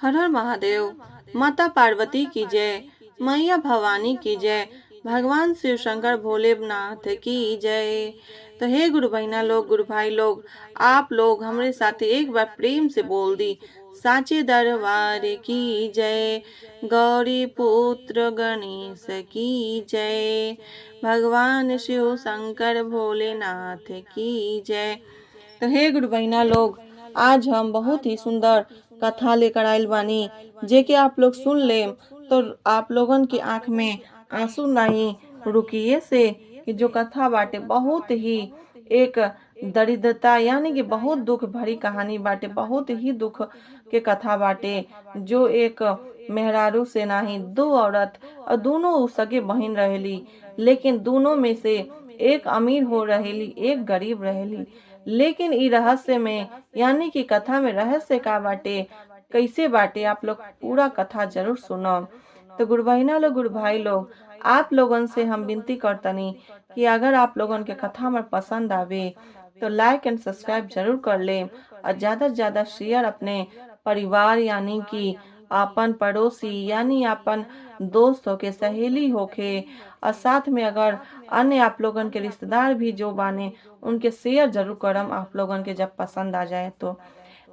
हर हर महादेव। माता पार्वती की जय। मैया भवानी की जय। भगवान शिव शंकर भोलेनाथ की जय। तो हे गुरु बहिना लोग, गुरु भाई लोग, आप लोग हमारे साथ एक बार प्रेम से बोल दी, साचे दरबार की जय। गौरी पुत्र गणेश की जय। भगवान शिव शंकर भोलेनाथ की जय। तो हे गुरु बहिना लोग, आज हम बहुत ही सुंदर कथा लेकर आयल बानी, जे के आप लोग सुन ले तो आप लोगन की आंख में आंसू नहीं रुकिए से कि जो कथा बाटे बहुत ही एक दरिद्रता यानी कि बहुत दुख भरी कहानी बाटे, बहुत ही दुख के कथा बाटे। जो एक मेहरारू से नाही दो औरत और दोनों सगे बहन रहेली, लेकिन दोनों में से एक अमीर हो रहेली, एक गरीब रहेली। लेकिन ई रहस्य में यानी कि कथा में रहस्य का बाटे, कैसे बाटे, आप लोग पूरा कथा जरूर सुनो। तो गुरु बहिना लोग, गुरु भाई लोग, आप लोगन से हम विनती करतनी कि अगर आप लोगन के कथा हमार पसंद आवे तो लाइक एंड सब्सक्राइब जरूर कर ले, और ज्यादा से ज्यादा शेयर अपने परिवार यानी कि अपन पड़ोसी यानी अपन दोस्त होके, सहेली होके, और साथ में अगर अन्य आप लोगन के रिश्तेदार भी जो बाने उनके शेयर जरूर करम, आप लोगन के जब पसंद आ जाए तो।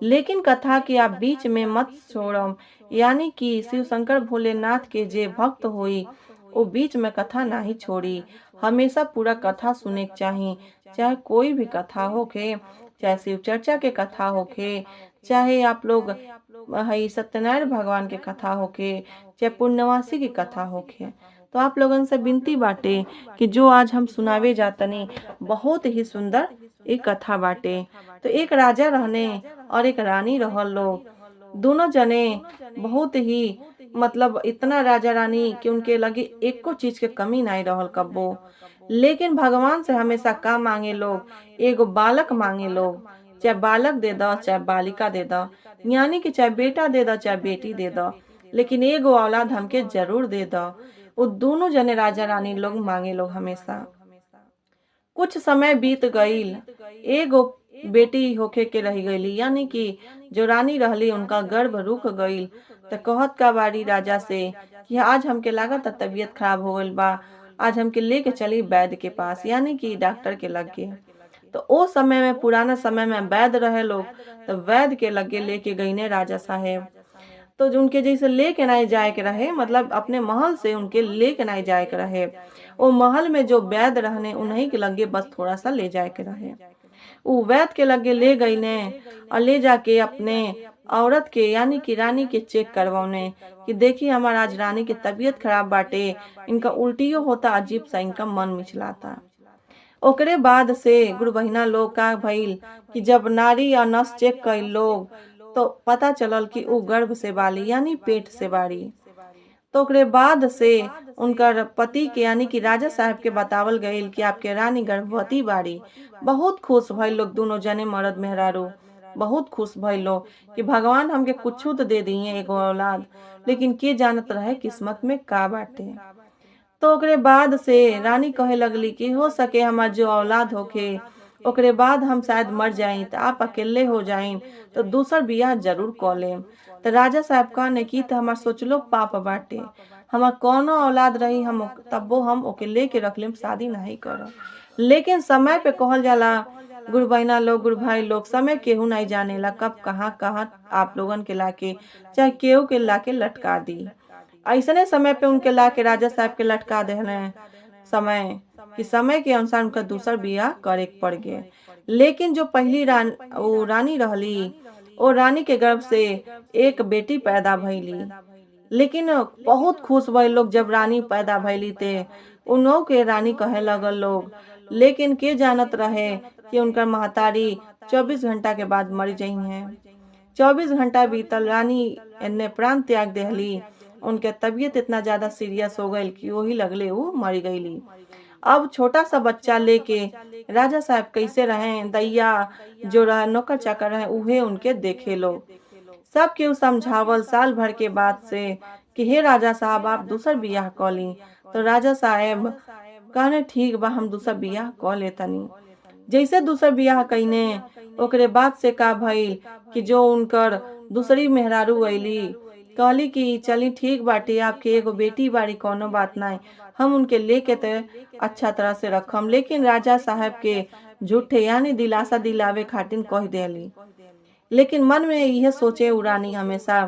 लेकिन कथा के आप बीच में मत छोड़म, यानी कि शिव शंकर भोलेनाथ के जे भक्त होई वो बीच में कथा नहीं छोड़ी, हमेशा पूरा कथा सुने के चाही। चाहे कोई भी कथा होके, चाहे शिव चर्चा के कथा होके, चाहे आप लोग हई सत्यनारायण भगवान के कथा होके, चाहे पूर्णवासी की कथा होके। तो आप लोगन से विनती बाटे कि जो आज हम सुनावे जातनी बहुत ही सुंदर एक कथा बाटे। तो एक राजा रहने और एक रानी रहल लोग। दोनों जने बहुत ही मतलब इतना राजा रानी कि उनके लगे एको चीज के कमी नहीं रहल कब्बो। लेकिन भगवान से हमेशा का मांगे लोग, एगो बालक मांगे लोग। चाहे बालक दे दो चाहे बालिका दे दो, यानी कि चाहे बेटा दे दो चाहे बेटी दे दो, लेकिन एगो औलाद हमके जरूर दे दो। वो दोनों जने राजा रानी लोग मांगे लोग हमेशा। कुछ समय बीत गईल, एगो बेटी होके के रह गईली, यानी कि जो रानी रहली उनका गर्भ रुक गईल। तो कहत का बारी राजा से कि आज हमके लागत तबीयत खराब हो गईल बा, आज हमके लेके चली वैद्य के पास यानी कि डॉक्टर के लगे। तो ओ समय में, पुराना समय में वैद्य रहे लोग, तो वैद्य के लगे लेके गईने राजा साहेब। तो जो उनके जैसे लेके नहीं जाए के रहे, मतलब अपने महल से उनके लेके नहीं जाए के रहे, वो महल में जो वैद्य रहने उन्हीं के लगे बस थोड़ा सा ले जाए के रहे। वो वैद्य के लगे ले गई ने और ले जाके अपने औरत के यानी कि रानी के चेक करवाने कि देखिए हमार आज रानी की तबीयत खराब बाटे, इनका उल्टियो होता, अजीब सा इनका मन मिचलाता। ओकरे बाद से गुरु बहिना लोग का भइल कि जब नारी या नस चेक कई लोग तो पता चलल कि उ गर्भ से बाली यानी पेट से बाड़ी। तो ओकरे बाद से उनकर पति के यानी कि राजा साहब के बतावल गईल कि आपके रानी गर्भवती बाड़ी। बहुत खुश भइल लोग, दोनों जने मर्द मेहरारू बहुत खुश भइल लोग कि भगवान हमके कुछ तो दे दिए एगो औलाद, लेकिन के जानत रहे किस्मत में का बाटे। तो ओकरे बाद से रानी कहे लगली कि हो सके हमार जो औलाद होके ओकरे बाद हम शायद मर जाई तो आप अकेले हो जाइन, तो दूसर बियाह जरूर क लेम। तो राजा साहब कहने की तो हमार सोचलो पाप बाटे, हमार कौनो औलाद रही हम तब्बो हम ओके लेके रख लेम, शादी नहीं करब। लेकिन समय पे कहल जाला गुरु बहिना लोग, गुरु भाई लोग, समय केहू नहीं जानेला कब कहाँ कहाँ आप लोगन के लाके चाहे केहू के लाके लटका दी। ऐसने समय पे उनके ला के राजा साहब के लटका देने समय कि समय के अनुसार उनका दूसर बियाह करे के पड़ गए। लेकिन जो पहली वो रानी रहली, वो रानी के गर्भ से एक बेटी पैदा भइली। लेकिन बहुत खुश भइल लोग जब रानी पैदा भइली ते उन्हों के रानी कहे लगल लोग। लेकिन के जानत रहे कि उनकर महतारी 24 घंटा के बाद मर जाई है। 24 घंटा बीतल, रानी इन्ने प्राण त्याग देहली। उनके तबीयत इतना ज्यादा सीरियस हो गई कि वही लगले वो मर गईली। अब छोटा सा बच्चा लेके राजा साहब कैसे रहे, दैया जो रहे नौकर चाकर रहे उहे उनके देखे लोग। सब केहू समझावल साल भर के बाद से कि हे राजा साहब आप दूसर बियाह कली। तो राजा साहब कहने ठीक बा हम दूसर बियाह क लेतनी। जैसे दूसर बियाह कईने ओकरे बाद से का भइल कि जो उनकर दूसरी मेहरारू अइली, कहली कि चली ठीक बाटी, आपके एगो बेटी बाड़ी, कोनो बात नहीं, हम उनके लेके ते अच्छा तरह से रखम। लेकिन राजा साहब के झूठे यानी दिलासा दिलावे खातिर कह देली। लेकिन मन में यह सोचे उरानी हमेशा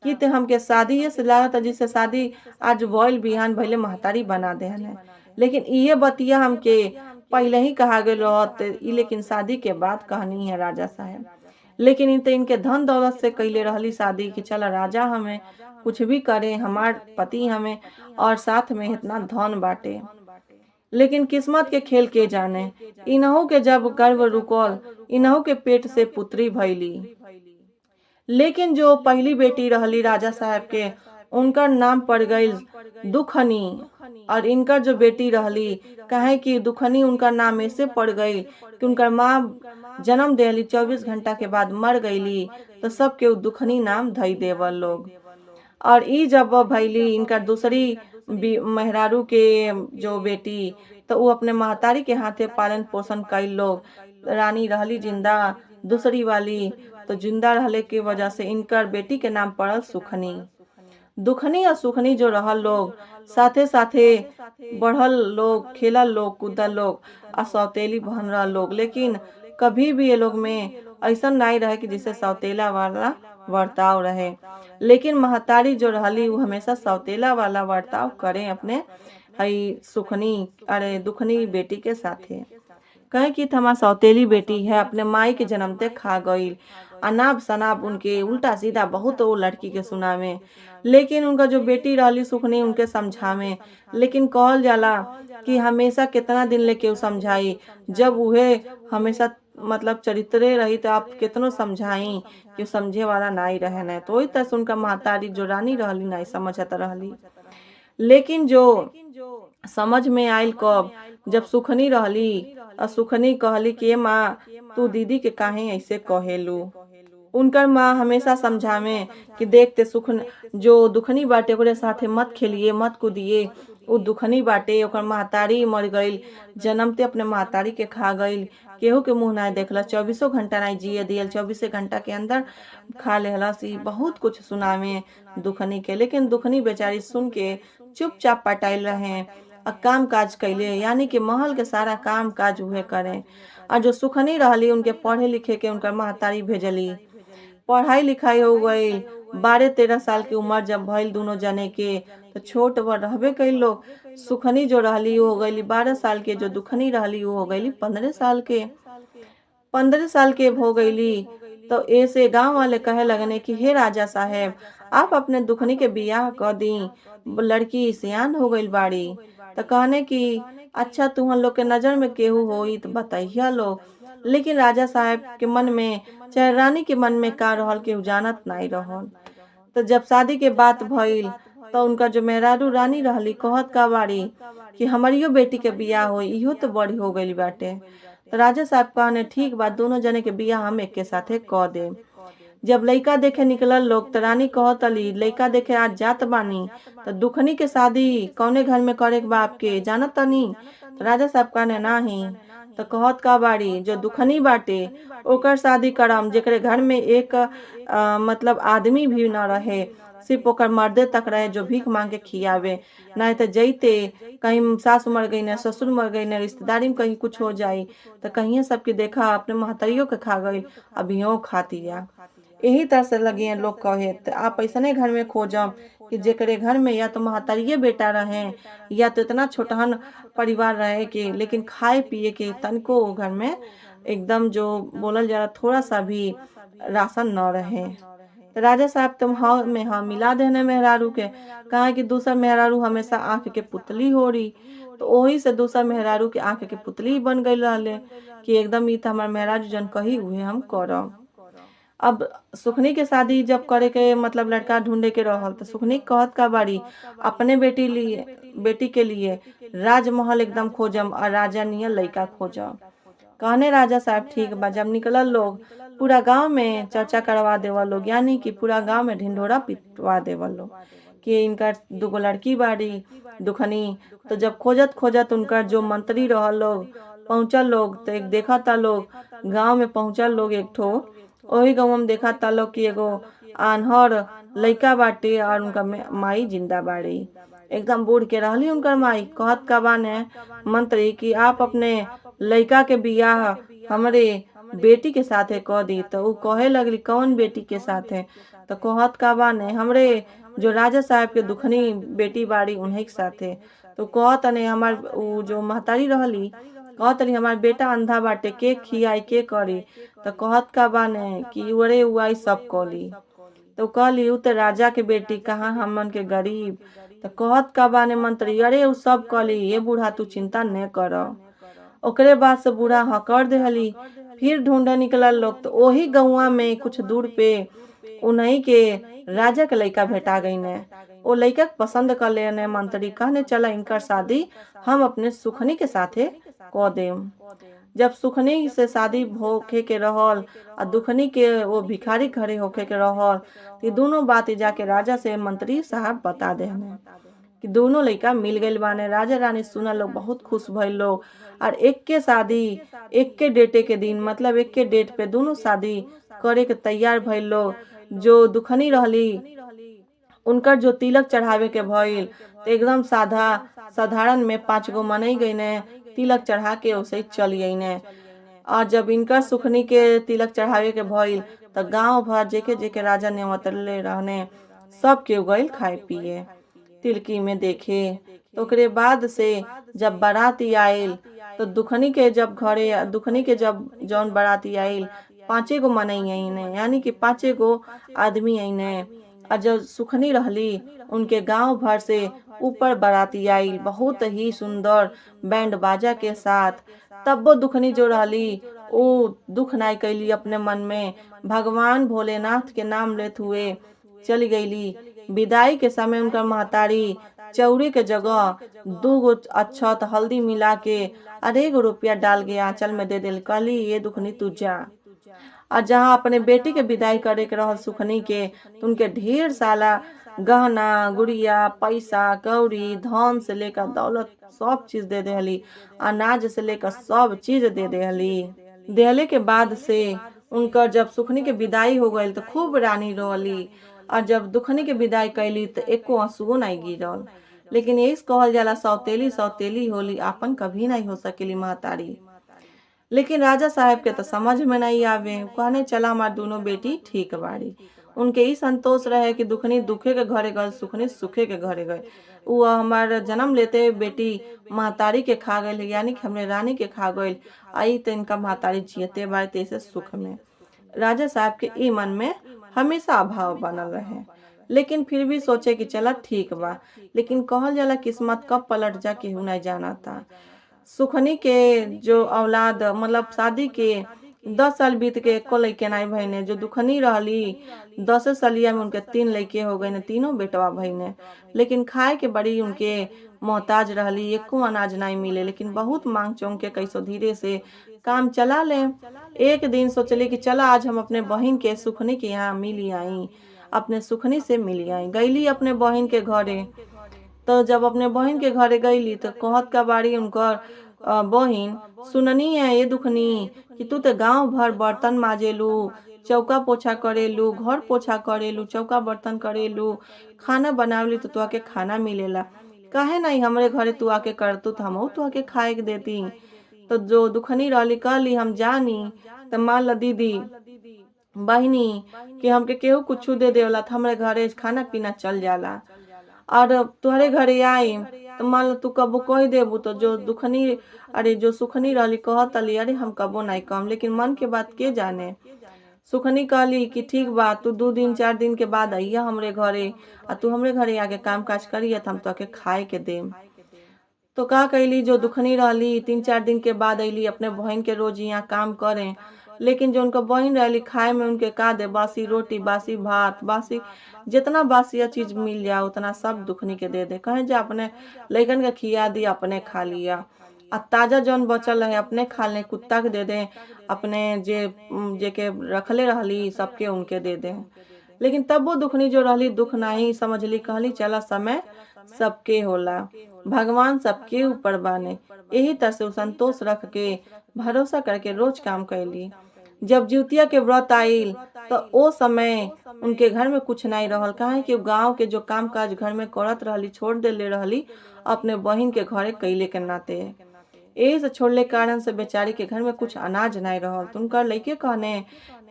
कि ते हमके शादी से लागत जिससे शादी आज भइल बिहान भइले महतारी बना देहन। लेकिन ये बतिया हमके पहले ही कहा गया रहत, लेकिन शादी के बाद कहनी है राजा साहब। लेकिन इनके धन दौलत से कैले रहली शादी कि चल राजा हमें कुछ भी करे, हमार पति हमें और साथ में इतना धन बाटे। लेकिन किस्मत के खेल के जाने, इनहू के जब गर्भ रुकल, इनहू के पेट से पुत्री भैली। लेकिन जो पहली बेटी रहली राजा साहब के, उनका नाम पड़ गई दुखनी। और इनका जो बेटी रहली, कहे कि दुखनी उनका नाम ऐसे पड़ गई कि उनका माँ जन्म देली 24 घंटा के बाद मर गईली, तो सबके दुखनी नाम धई देवल लोग। और ई जब भैली इनका दूसरी मेहरारू के जो बेटी, तो वो अपने महतारी के हाथे पालन पोषण कई लोग। रानी रहली जिंदा, दूसरी वाली तो जिंदा रहले की वजह से इनकर बेटी के नाम पड़ल सुखनी। दुखनी और सुखनी जो रहल लोग, साथे साथे बढ़ल लोग, खेलल लोग, कूदल लोग और सौतेली बहन रहल लोग। लेकिन कभी भी ये लोग में ऐसा नहीं रहे कि जिसे सौतेला वाला बर्ताव रहे। लेकिन महतारी जो रहली वो हमेशा सौतेला वाला बर्ताव करें अपने हई सुखनी अरे दुखनी बेटी के साथे। कहे कि हमार सौतेली बेटी है, अपने माई के जन्मते खा गई। अनाप शनाप उनके उल्टा सीधा बहुत वो लड़की के सुनावे। लेकिन उनका जो बेटी रहली सुखनी उनके समझावे। लेकिन कहल जाला कि हमेशा कितना दिन लेके समझाई, जब उहे हमेशा मतलब चरित्रे रही तो आप कितनो समझाई कि समझे वाला नहीं रहे। न तो वही तरह उनका महतारी जो रानी रहली नहीं समझत रहली। लेकिन जो समझ में आयल कब, जब सुखनी रहली और सुखनी कहली कि माँ तू दीदी के काहे ऐसे कहेलू। उनकर माँ हमेशा समझावे कि देखते सुखन जो दुखनी बाटे ओकरे साथे मत खेलिए, मत कूदिए, वो दुखनी बाटे, ओकर महतारी मर गईल, जन्मते अपने महतारी के खा गईल, केहू के मुंह नहीं देखला, 24 घंटा नहीं जिए दियल, 24 घंटा के अंदर खा लेहलस। बहुत कुछ सुनावे दुखनी के। लेकिन दुखनी बेचारी सुन के चुपचाप पटाइल रहे और काम काज कैले, यानी कि महल के सारा काम काज उहे करे। और जो सुखनी रहली उनके पढ़े लिखे के उनकर महतारी भेजली। पढ़ाई लिखाई हो गई, 12-13 साल की उम्र जब भइल दोनों जने के, तो छोट बड़ रहबे कई लोग। सुखनी जो रहली वो हो गई 12 साल के, जो दुखनी रहली वो हो गई 15 साल के। 15 साल के हो गईली तो ऐसे गांव वाले कहे लगने कि हे राजा साहेब आप अपने दुखनी के बियाह कर दी, लड़की सियान हो गई बाड़ी। तो कहने कि अच्छा तुहन लोग के नजर में केहू होई तो बताइया लो। लेकिन राजा साहब के मन में चाहे रानी के मन में का रहल के जानत नहीं रहल। तो जब शादी के बात भइल तो उनका जो मेहरारू रानी रहली कहत का बाड़ी कि हमारियो बेटी के बियाह होई, इहो तो बड़ी हो गई बाटे। तो राजा साहब कहने ठीक बात, दोनों जने के बियाह हम एक के साथे कह दे। जब लइका देखे निकलल लोग तो रानी कहत अली लइका देखे आज जात बानी, तो दुखनी के शादी कौने घर में करे के बाप के जानत तनी। तो राजा साहब कहने नाही। तो कहत का बाड़ी जो दुखनी बाटे ओकर शादी करम, जेकरे घर में एक मतलब आदमी भी न रहे, सिर्फ ओकर मर्दे तक रहे जो भीख मांग के खियावे। नहीं तो जैते कहीं सास मर गई, न ससुर मर गई, न रिश्तेदारी में कहीं कुछ हो जाई तो कहीं सबके देखा अपने महतरियों के खा गई, अभियों खाती है। यही तरह से लगे लोग कहे तो आप ऐसने घर में खोजम कि जेकरे घर में या तो महतरिये बेटा रहे या तो इतना छोटहन परिवार रहे कि लेकिन खाए पिए के तनको घर में एकदम जो बोलल जा रहा थोड़ा सा भी राशन न रहे। तो राजा साहब तुम हाँ में हाँ मिला देने मेहरारू के, कहा कि दूसरा मेहरारू हमेशा आंख के पुतली हो रही। तो वही से दूसरा मेहरारू के आंख के पुतली बन गई रहले कि एकदम ये हमारे मेहरारू जन कही हुए हम करम। अब सुखनी के शादी जब करे के मतलब लड़का ढूंढे के रहल तो सुखनी कहत का बाड़ी अपने बेटी के लिए राजमहल एकदम खोजम और राजा नियर लड़का खोजम। कहने राजा साहब ठीक बा। जब निकलल लोग पूरा गांव में चर्चा करवा देवल लोग, यानी कि पूरा गांव में ढिंढोरा पिटवा देवल लोग कि इनका दुगो लड़की बाड़ी दुखनी। तो जब खोजत खोजत उनका जो मंत्री रहल लोग पहुंचल लोग तो एक देखा था लोग गांव में पहुंचल लोग एक ठो वही गाँव में देखा था लोग कि एगो आन्हर लइका बाटे और उनका माई जिंदा बाड़ी। एकदम बूढ़ के रहली उनकर माई। कहत का बाने मंत्री कि आप अपने लइका के बियाह हमरे बेटी के साथे कह दी। तो ऊ कहे लगली कौन बेटी के साथे। तो कहत का बाने हमरे जो राजा साहब के दुखनी बेटी बाड़ी उन्हीं के साथे। तो कहत ने हमार ऊ जो महतारी रहली कहत रही हमार बेटा अंधा बाटे के खियाई के करी। तो कहत का बाने कि अरे उई सब कली। तो कहली ऊ तो राजा के बेटी कहाँ हमन के गरीब। तो कहत का बाने मंत्री अरे ऊ सब कली ये बूढ़ा तू चिंता न कर। ओकरे बाद से बूढ़ा हकर देहली। फिर ढूंढे निकलल लोग तो वही गौवा में कुछ दूर पे उन्हीं के राजा के लइका भेटा गई ने। वो लइका पसंद कर ले ने मंत्री कहने चला इनकर शादी हम अपने सुखनी के साथे कह देम। जब सुखनी से शादी होके के रहल और दुखनी के वो भिखारी घरे होके के रहल तो दोनों बात जाके राजा से मंत्री साहब बता देने कि दोनों लड़का मिल गए बाने। राजा रानी सुना लोग बहुत खुश भइल लोग और एक के शादी एक के डेटे के दिन मतलब एक के डेट पे दोनों शादी करे के तैयार भइल लोग। जो दुखनी रहली उनकर जो तिलक चढ़ावे के भइल तो एकदम साधारण में 5 गो मनई गई ने तिलक चढ़ा के उसे चल गई ने। और जब इनका सुखनी के तिलक चढ़ावे के भइल तो गांव भर जेके जेके राजा ने उतरले रहने सब के गइल खाए पिए तिलकी में देखे। तो ओकरे बाद से जब बाराती आयल तो दुखनी के जब जौन बाराती आयल 5 गो मनई आईने यानी कि 5 गो आदमी आईने। और जब सुखनी रहली उनके गांव भर से ऊपर बाराती आई बहुत ही सुंदर बैंड बाजा के साथ। तब वो दुखनी जो रहली वो दुख नाई कैली अपने मन में भगवान भोलेनाथ के नाम लेते हुए चली गईली। विदाई के समय उनका महतारी चौरी के जगह 2 गो अक्षत हल्दी मिला के और 1 रुपया डाल के आंचल में दे दिल कहली ये दुखनी तू जा। और जहाँ अपने बेटी के विदाई करे के रहल सुखनी के तो उनके ढेर सारा गहना गुड़िया पैसा कौड़ी धन से लेकर दौलत सब चीज दे देहली। अनाज से लेकर सब चीज दे देहले के बाद से उनकर जब सुखनी के विदाई हो गई तो खूब रानी रोली। और जब दुखनी के विदाई कैली तो एको आंसुओ नहीं गिरल। लेकिन यही कहल जाला सौतेली होली आपन कभी नहीं हो सकेली महतारी। लेकिन राजा साहब के तो समझ में नहीं आवे। कहने चला हमार दोनों बेटी ठीक बाड़ी। उनके ही संतोष रहे कि दुखनी दुखे के घरे गए सुखनी सुखे के घरे गए। वो हमार जन्म लेते बेटी महतारी के खा गई यानी कि हमने रानी के खा गई आई तो इनका महतारी जियते बाड़े तैसे सुख में। राजा साहब के ई मन में हमेशा अभाव बनल रहे। लेकिन फिर भी सोचे कि चला ठीक बा। लेकिन कहल जाला किस्मत कब पलट जा केहू नहीं जाना था। सुखनी के जो औलाद मतलब शादी के 10 साल बीत के एको लइके नहीं भइने। जो दुखनी रहली 10 सालिया में उनके 3 लइके हो गए ने तीनों बेटवा भइने। लेकिन खाए के बड़ी उनके मोहताज रहली एको अनाज नहीं मिले। लेकिन बहुत मांग चोंग के कैसो धीरे से काम चला ले। एक दिन सोचली कि चला आज हम अपने बहन के सुखनी के यहाँ मिली आई अपने सुखनी से मिली आई। गईली अपने बहन के घरे। तो जब अपने बहन के घरे गईली तो कहत का बाड़ी उनकर बहन सुननी है ये दुखनी कि तू तो गांव भर बर्तन माजेलू चौका पोछा करेलू घर पोछा करेलू चौका बर्तन करेलू खाना बनावली तो तुआ के खाना मिलेला काहे नहीं हमरे घरे तू आके करतू तो हम तू आके खाए के देती। तो जो दुखनी रहली कहली हम जानी तो मान ला दीदी बहनी कि हमके केहू कुछ दे देवला तो हमरे घरे खाना पीना चल जाला। और तुम्हारे घरे आई तो मान लो तू कबो कह देबू तो जो सुखनी रहली कहत अली अरे हम कबो नहीं कम। लेकिन मन के बात के जाने। सुखनी कहली कि ठीक बा तू 2 दिन 4 दिन के बाद आइया हमरे घरे और तू हमरे घरे आके काम काज करिए तो हम तो खाए के देम। तो का कैली जो दुखनी रहली 3-4 दिन के बाद अली अपने बहन के रोज यहाँ काम करें। लेकिन जो उनका बहन रहली खाए में उनके का दे बासी रोटी बासी भात बासी जितना बासी चीज मिल जाए उतना सब दुखनी के दे कहे जा अपने लइकन के खिया दी अपने खा लिया। और ताजा जौन बचल रहे अपने खा ले कुत्ता के दे अपने जे के रखले रहली सबके उनके दे। लेकिन तब वो दुखनी जो रहली दुख नहीं समझली कहली चला समय सबके होला, भगवान सबके ऊपर बाने। यही तरह से उ संतोष रख के भरोसा करके रोज काम कैली। जब जिउतिया के व्रत आइल तो ओ समय उनके घर में कुछ नहीं रहल, काहे कि गांव के जो काम काज घर में करत रहली छोड़ देले रहली अपने बहिन के घरे कैले के नाते। यही से छोड़ले कारण से बेचारी के घर में कुछ अनाज नहीं रहल। तो उनकर लइके कहने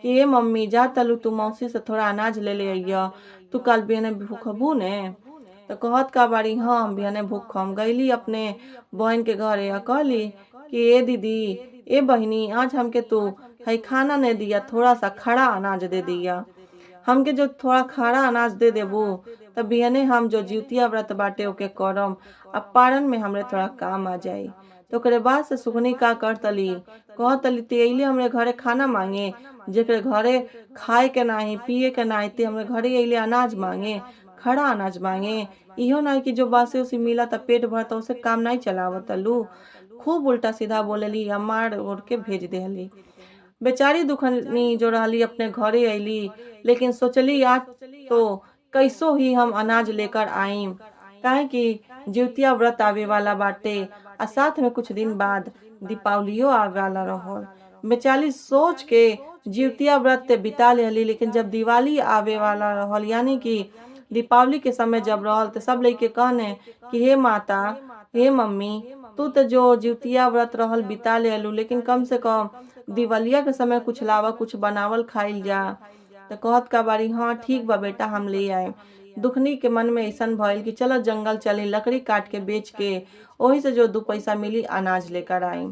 कि ये मम्मी जा तलू तू मौसी से थोड़ा अनाज ले ले अइया, तू कल बिहने भूखबू ने। तो कहत का बारी हाँ हम बिहने भूखम। गईली अपने बहन के घरे आ कहली कि ए दीदी ए बहिनी आज हमके तू है खाना नहीं दिया, थोड़ा सा खड़ा अनाज दे दिया। हमके जो थोड़ा खड़ा अनाज दे देबू तब बिहने हम जो जिउतिया व्रत बाटे ओके करम, अब पारन में हमरे थोड़ा काम आ जाई। तो ओकरे बाद से सुगनी का करतली कहतली तेले हमरे घरे खाना मांगे, जेकरे घरे खाए के नाही पिए के नाही ते हमरे घरे अइले अनाज मांगे, खड़ा अनाज मांगे। इहो नहीं कि जो बासी उसी मिला त पेट भरता उसे काम नहीं चलावत लू। खूब उल्टा सीधा बोलेली, मार ओढ़ के भेज देली। बेचारी दुखनी जो रहली अपने घरे अइली, लेकिन सोचली आज तो कैसो ही हम अनाज लेकर आईम, काहे कि जिउतिया व्रत आवे वाला बाटे आ साथ में कुछ दिन बाद दीपावलियो आवे वाला रहल। बेचारी सोच के जिउतिया व्रत ते बिता लेली, लेकिन जब दिवाली आवे वाला रहल यानी कि दीपावली के समय जब रहल तो सब लइके कहने कि हे माता हे मम्मी तू तो जो जिउतिया व्रत रहल बिता लेलू, लेकिन कम से कम दिवालिया के समय कुछ लावा, कुछ बनावल खाइल जा। तो कहत का बारी हाँ ठीक बा बेटा हम ले आए। दुखनी के मन में ऐसा भइल कि चलो जंगल चली, लकड़ी काट के बेच के वही से जो 2 पैसा मिली अनाज लेकर आई।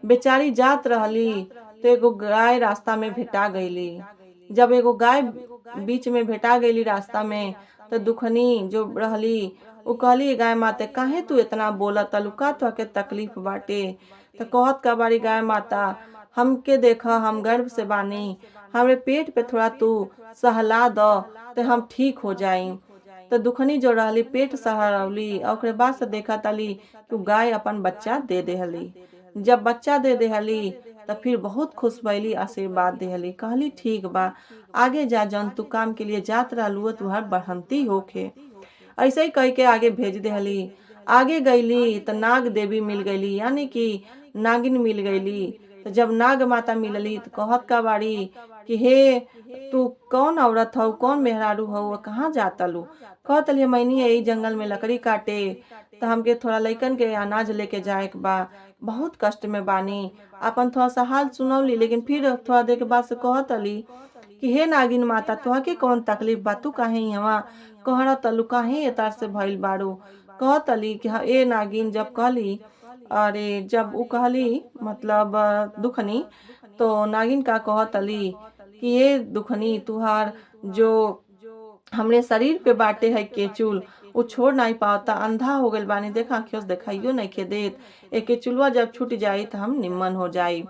बेचारी जात रहली तो एगो गाय रास्ता में भेटा गईली। जब एगो गाय बीच में भेटा गईली रास्ता में तो दुखनी जो रहली उ कहली गाय माता काहे तू इतना बोलत तलू, का तो के तकलीफ बाटे। तो कहत का बारी गाय माता हमके देखा हम गर्भ से बानी, हमरे पेट पे थोड़ा तू सहला दो तो हम ठीक हो जाई। तो दुखनी जो रहली पेट सहरौली और ओकरे बाद से देखा तली कि गाय अपन बच्चा दे देहली। जब बच्चा दे देहली तो फिर बहुत खुश भइली, आशीर्वाद देहली, कहली ठीक बा आगे जा जौन तू काम के लिए जात रहलू तुहर बढ़ंती होखे। ऐसे ही कह के आगे भेज देहली। आगे गईली तो नाग देवी मिल गईली यानी कि नागिन मिल गईली। तो जब नाग माता मिलली तो कहत का बारी कि हे तू कौन औरत हो, कौन मेहरारू हो, कहाँ जाता लू। कहतली मैनी यही जंगल में लकड़ी काटे, तो हमके थोड़ा लइकन के अनाज लेके जाए के बा, बहुत कष्ट में बानी। अपन थोड़ा सा हाल सुनौली, लेकिन फिर थोड़ा देर के बाद से कहतली कि हे नागिन माता तुहा के कौन तकलीफ बा, तू काहे यहाँ कहरा तलू, काहे एतार से भइल बारू। कहतली कि ए नागिन जब कहली अरे जब उ कहली मतलब दुखनी तो नागिन का कहतली कि ये दुखनी तुहार जो हमरे शरीर पे बाटे है केचुल वो छोड़ नहीं पाता, अंधा हो गइल बानी, देखा आँखियों से दिखाइयो नहीं के देत, एक केचुलवा जब छूट जाई तो हम निम्मन हो जाई।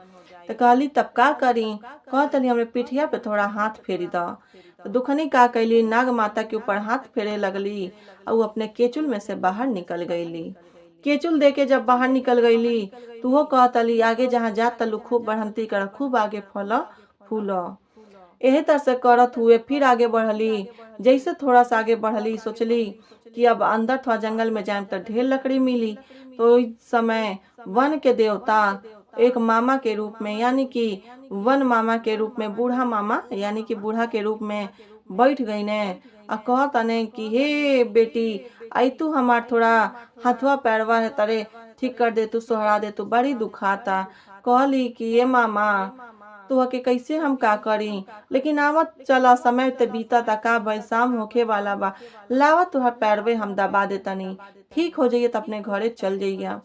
तो कहली तब का करी। कहतली हमरे पिठिया पे थोड़ा हाथ फेरी दा। तो दुखनी का कैली नाग माता के ऊपर हाथ फेरे लगली और वो अपने केचुल में से बाहर निकल गईली। केचुल दे के जब बाहर निकल गईली तो वो कहतली आगे जहाँ जात तलू खूब बढ़ंती कर, खूब आगे फल फूल। यही तरह से करत हुए फिर आगे बढ़ली। जैसे थोड़ा सा आगे बढ़ली सोचली कि अब अंदर थोड़ा जंगल में जाए तो ढेर लकड़ी मिली। तो इस समय वन के देवता एक मामा के रूप में यानी कि वन मामा के रूप में बूढ़ा मामा यानी कि बूढ़ा के रूप में बैठ गई ने आ कहतने कि हे बेटी आई तू हमार थोड़ा हाथवा पैरवा है तरे ठीक कर दे, तू सोहरा दे, तू बड़ी दुखाता। कहली कि ये मामा तो के कैसे हम का करी, लेकिन आवत चला समय ते बीता ता का भाई शाम होखे वाला बा, लावत तुहर पैरवे हम दबा देतनी, ठीक हो जाइए तो अपने घरे चल जाइया।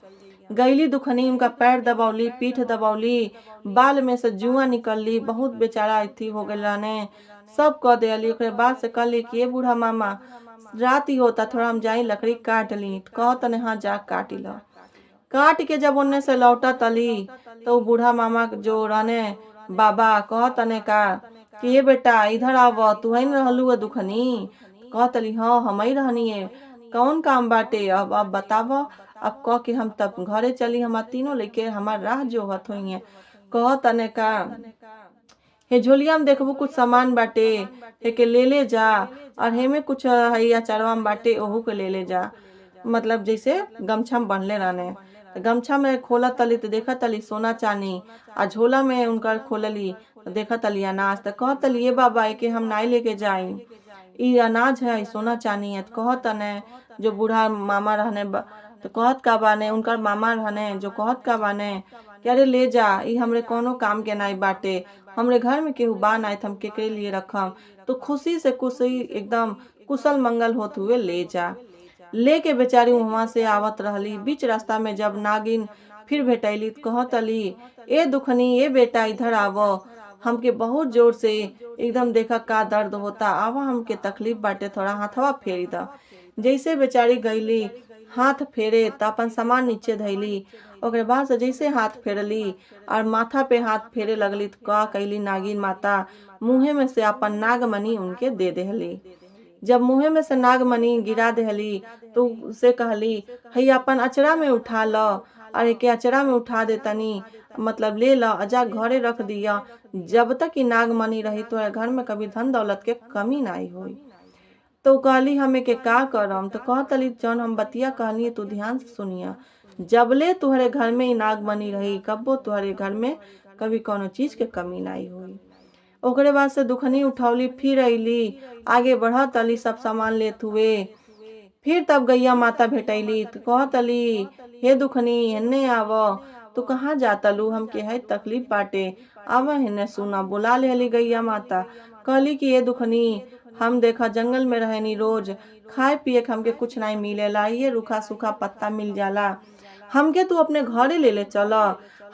गईली दुखनी उनका पैर दबौली, पीठ दबौली, बाल में से जुआ निकलली, बहुत बेचारा अथी हो गया ने सब कह दिली। ओकरे बाद से कहली कि ये बूढ़ा मामा रात ही होता थोड़ा हम जाई लकड़ी काट ली। कहतने हाँ जा काटी ला। काट के जब उनने से लौटा तली तो बूढ़ा मामा जो रहने बाबा कहतने का कि ये बेटा इधर आव, तू ही रहलू दुखनी। कहतली हाँ हम ही रहनी है, कौन काम बाटे अब बताव। अब कह के हम तब घरे चली, हमार तीनों लेके हमार राह जो हत हुई है। कहतने का हे झोलिया में देखबू कुछ सामान बाटे, हे के ले ले जा, और हे में कुछ है अचारवा में बाटे ओहू के ले ले जा। मतलब जैसे गमछा में बंधले रहने। तो गमछा में खोला तली तो देखा तली सोना चानी, आ झोला में उनका खोलली तो देखा तली अनाज। तो कह तली ये बाबा के हम नाई लेके जाई, ई अनाज है, ई सोना चानी है। तो कहत ने जो बूढ़ा मामा रहने तो कहत का बाने उनका मामा रहने जो कहत का बाने कि अरे ले जा, ई हमरे कोनो काम के नाई बाटे, हमरे घर में केहू बा नाई, हम केकरे लिए रखम। तो खुशी से खुशी एकदम कुशल मंगल होत हुए ले जा। लेके बेचारी वहां से आवत रहली। बीच रास्ता में जब नागिन फिर भेटैली तो कहतली ए दुखनी ए बेटा इधर आवो, हमके बहुत जोर से एकदम देखा का दर्द होता, आवा हमके तकलीफ बाटे, थोड़ा हाथवा फेरी द। जैसे बेचारी गईली हाथ फेरे त अपन सामान नीचे धैली। ओकरे बाद से जैसे हाथ फेरली और माथा पे हाथ फेरे लगली तो का कैली नागिन माता मुँहे में से अपन नागमणि उनके दे देहली। जब मुँहे में से नागमणि गिरा देहली तो उसे कहली हई अपन अचरा में उठा लो, अरे के अचरा में उठा दे तनी, मतलब ले लो अजा घरे रख दिया। जब तक कि नागमणि रही तो घर में कभी धन दौलत के कमी नहीं हुई। तो कहली हमें के का करम। तो कहतली जौन हम बतिया कहली तू ध्यान से सुनिया, जबले तुहरे घर में ही नागमणि रही कब्बो तुहरे घर में कभी कोनो चीज के कमी नहीं हुई। ओकरे बाद से दुखनी उठौली फिर अली, आगे बढ़त अली सब सामान लेत हुए। फिर तब गैया माता भेटैली तो कहतली हे दुखनी हेन्ने आव, तू कहाँ जातलू, हमके है तकलीफ बाटे, आव हेन्ने सुना। बुला लेली गैया माता। कहली कि ये दुखनी हम देखा जंगल में रहनी, रोज खाए पिए के हमके कुछ नहीं मिलेला, ये रूखा सूखा पत्ता मिल जाला, हमके तू अपने घरे ले ले चल।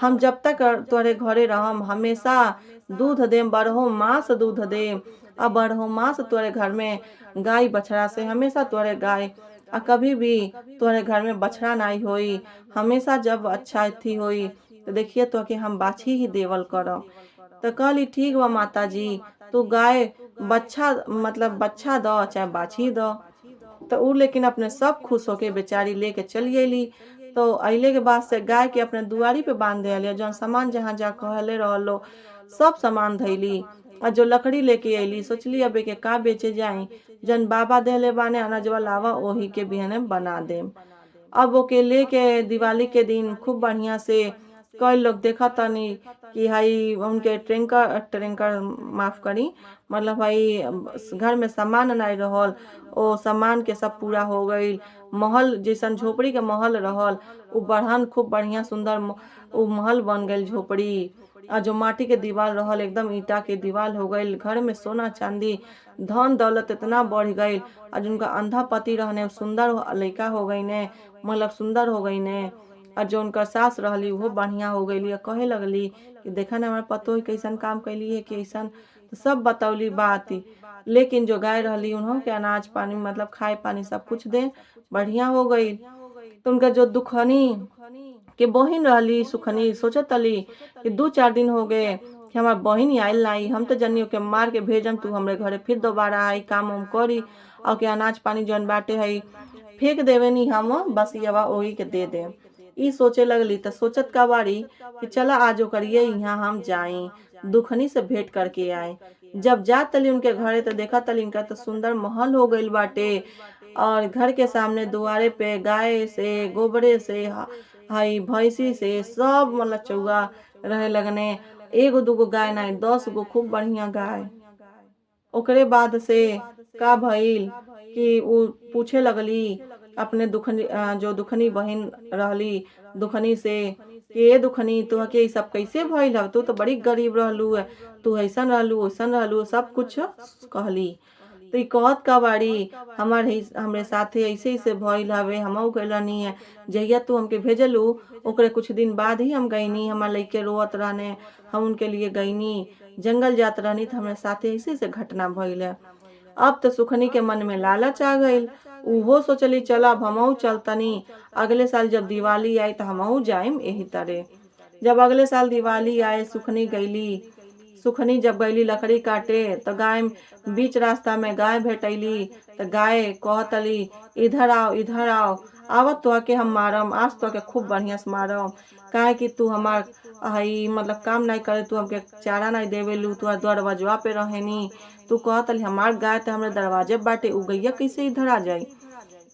हम जब तक तोरे घरे रहम हमेशा दूध देम, बरहो मास दूध देम, अब बरहो मास तोरे घर में गाय बछड़ा से हमेशा तोरे गाय, आ कभी भी तोरे घर में बछड़ा नहीं होई, हमेशा जब अच्छा थी होई तो देखिए तो कि हम बाछी ही देवल करो। तो कहली ठीक बा माता जी, तू गाय बच्चा मतलब बच्चा दो चाहे बाछी दो। तो उ लेकिन अपने सब खुश होके बेचारी लेके चली अली। तो अइले के बाद से गाय के अपने दुआरी पे बांध दिया, जौन सामान जहाँ जा कहले रहलो सब सामान धैली। और जो लकड़ी लेके अली सोचली अब के का बेचे जाई, जन बाबा देले बाने अनजवा लावा ओही के बिहने बना देम। अब ओके लेके दिवाली के दिन खूब बढ़िया से कई लोग देखा तनी कि हाई उनके ट्रेंकर ट्रेंकर माफ करी, मतलब भाई घर में सामान नहीं रहल, ओ सामान के सब पूरा हो गई। महल जैसन झोपड़ी के महल रहल उ बढ़न खूब बढ़िया सुंदर उ महल बन गई झोपड़ी। और जो माटी के दीवार रहल एकदम ईटा के दीवार हो गई। घर में सोना चांदी धन दौलत इतना बढ़ गई। और जिनका अंधा पति रहने सुंदर लड़का हो गई ने, मतलब सुंदर हो गई ने। और जो उनका सास रहली वो बढ़िया हो गई। कहे लगली कि देखा ना हमारे पतो कैसन काम कैली है कि ऐसन, तो सब बतौली बात। लेकिन जो गाय रहली उन्हों के अनाज पानी मतलब खाए पानी सब कुछ दे बढ़िया हो गई। तो उनका जो दुखनी के बहिन रहली सुखनी सोचत अली कि 2-4 दिन हो गए कि हमार बहिन आयल नहीं, हम तो जनियो के मार के भेजम, तू हमरे घरे फिर दोबारा आई काम उम करी और के अनाज पानी जौन बाटे है फेंक देवे नी, हम बस यवा ओही के दे दे। ई सोचे लगली तो सोचत का बारी कि चला आज करिए यहाँ हम जाई दुखनी से भेंट करके आए। जब जा तली उनके घरे तो देखा तली इनका तो सुंदर महल हो गई बाटे। और घर के सामने दुआरे पे गाय से गोबरे से हाई भैंसी से सब मतलब चौगा रहे लगने। एगो दूगो गाय नहीं 10 गो खूब बढ़िया गाय। ओकरे बाद से का भइल कि उ पूछे लगली अपने दुखनी जो दुखनी बहन रहली दुखनी से कि ए दुखनी तू के ई सब कैसे भइल ह, तू तो बड़ी गरीब रहलू है, तू ऐसन रहलू सब कुछ कहली। तो कहत का बाड़ी हमरे साथे ऐसे ऐसे भइल हवे, हमहू गइलनी है जहिया तू हमके भेजलू ओकरे कुछ दिन बाद ही हम गईनी, हमार लइके रोवत रहने, हम उनके लिए गईनी, जंगल जात रहनी तो हमारे साथे ऐसे ऐसे घटना भइल है। अब तो सुखनी के मन में लालच आ गई, उहो सोचली चला अब हमहू चलतनी, अगले साल जब दिवाली आई तो हमहू जाइम यही तरह। जब अगले साल दिवाली आए सुखनी जब गईली लकड़ी काटे तो गाय बीच रास्ता में गाय भेटैली। तो गाय कहतली इधर आओ आवत तो के हम मारम, आज तो के खूब बढ़िया से मारम, काहे कि तू हमार हई मतलब काम नहीं करे, तू हमके चारा नहीं देवेलू, तू दरवाजा पे रहेनी, तू कहतली हमार गाय तो हमारे दरवाजे बाटे, उ गैया कैसे इधर आ जाई।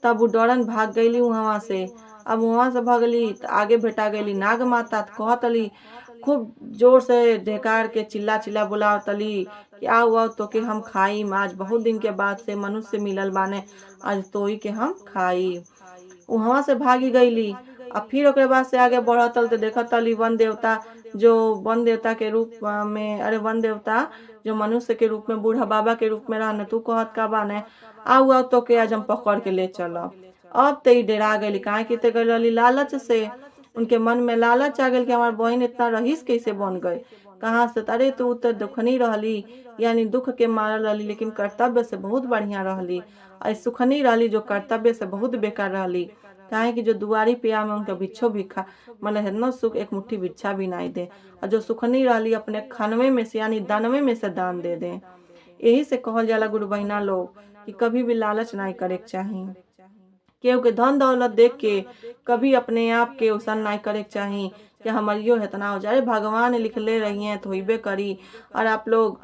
तब वो डरन भाग गईली वहां से। अब वहां से भगली तो आगे भेटा गईली नाग माता, तो कहतली खूब जोर से ढेकार के चिल्ला चिल्ला बुलावतली कि आओ आओ तो के हम खाई, आज बहुत दिन के बाद से मनुष्य मिलल बाने, आज तोई के हम खाई। वहां से भागी गईली। अब फिर ओकरे बाद से आगे बढ़तल तो देखतली वन देवता, जो वन देवता के रूप में, अरे वन देवता जो मनुष्य के रूप में बूढ़ा बाबा के रूप में रहने, तू कहत का बाने आओ आओ तो के आज हम पकड़ के ले चलो। अब तो ई डेरा गई, काहे कि ते गई रहली लालच से, उनके मन में लालच आ गई कि हमार बहन इतना रईस कैसे बन गए, कहाँ से। अरे तू तो दुखनी रहली, यानी दुख के मारल रहली, लेकिन कर्तव्य से बहुत बढ़िया रहली। और सुखनी रहली जो कर्तव्य से बहुत बेकार रहली, काहे कि जो दुआरी पे में उनका भिक्षो भिखा मतलब हेतना सुख एक मुट्ठी भिक्षा भी नहीं दे, और जो सुखनी रहली अपने खनवे में से यानी दानवे में से दान दे दे। यही से कहल जाला गुरु बहिना लोग कि कभी भी लालच नहीं करे के चाही, केहू के धन दौलत देख के कभी अपने आप के उसन नहीं करे के चाही कि हमारियो इतना हो जाए। भगवान लिखले रही हैं तो होइबे करी। और आप लोग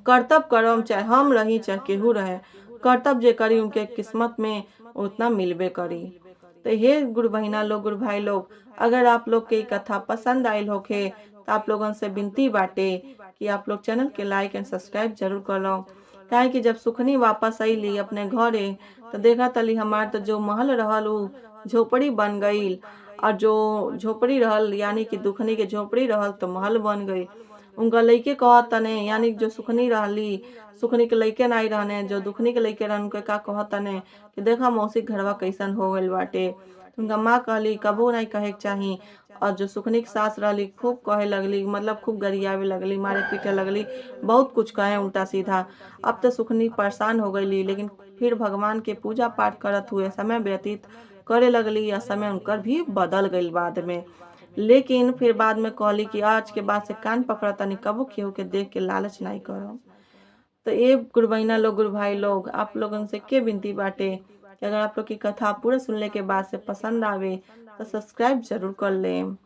कर्तव्य करम, चाहे हम रही चाहे केहू रहे, कर्तव्य जे करी उनके किस्मत में उतना मिलबे करी। तो हे गुरु बहिना लोग, गुरु भाई लोग, अगर आप लोग के कथा पसंद आयल होखे तो आप लोगन से विनती बाटे कि आप लोग चैनल के लाइक एंड सब्सक्राइब जरूर कर लो। काहे कि जब सुखनी वापस अली अपने घरे तो देखा तली हमार तो जो महल रहल उ झोपड़ी बन गई, और जो झोपड़ी रहल यानी कि दुखनी के झोपड़ी रहल तो महल बन गई। उनका लइके कहतने, यानी जो सुखनी रहली, सुखनी के लइके नहीं रहने, जो दुखनी के लइके रहन उनके का कहतने कि देखा मौसी घरवा कैसन हो गइल बाटे। उनका माँ कहली कबो नहीं कहे के चाही। और जो सुखनी की सास रहली खूब कहे लगली, मतलब खूब गरियावे लगली, मारे पीटे लगली, बहुत कुछ कहे उल्टा सीधा। अब तो सुखनी परेशान हो गईली, लेकिन फिर भगवान के पूजा पाठ करत हुए समय व्यतीत करे लगली, या समय उनकर भी बदल गई बाद में। लेकिन फिर बाद में कहली कि आज के बाद से कान पकड़ा तनी, कबो केहू के देख के लालच नहीं करो। तो ये गुरु बहिना लोग, गुरु भाई लोग, आप लोगन से के विनती बाटे कि अगर आप लोग की कथा पूरा सुनने के बाद से पसंद आवे तो सब्सक्राइब जरूर कर लें।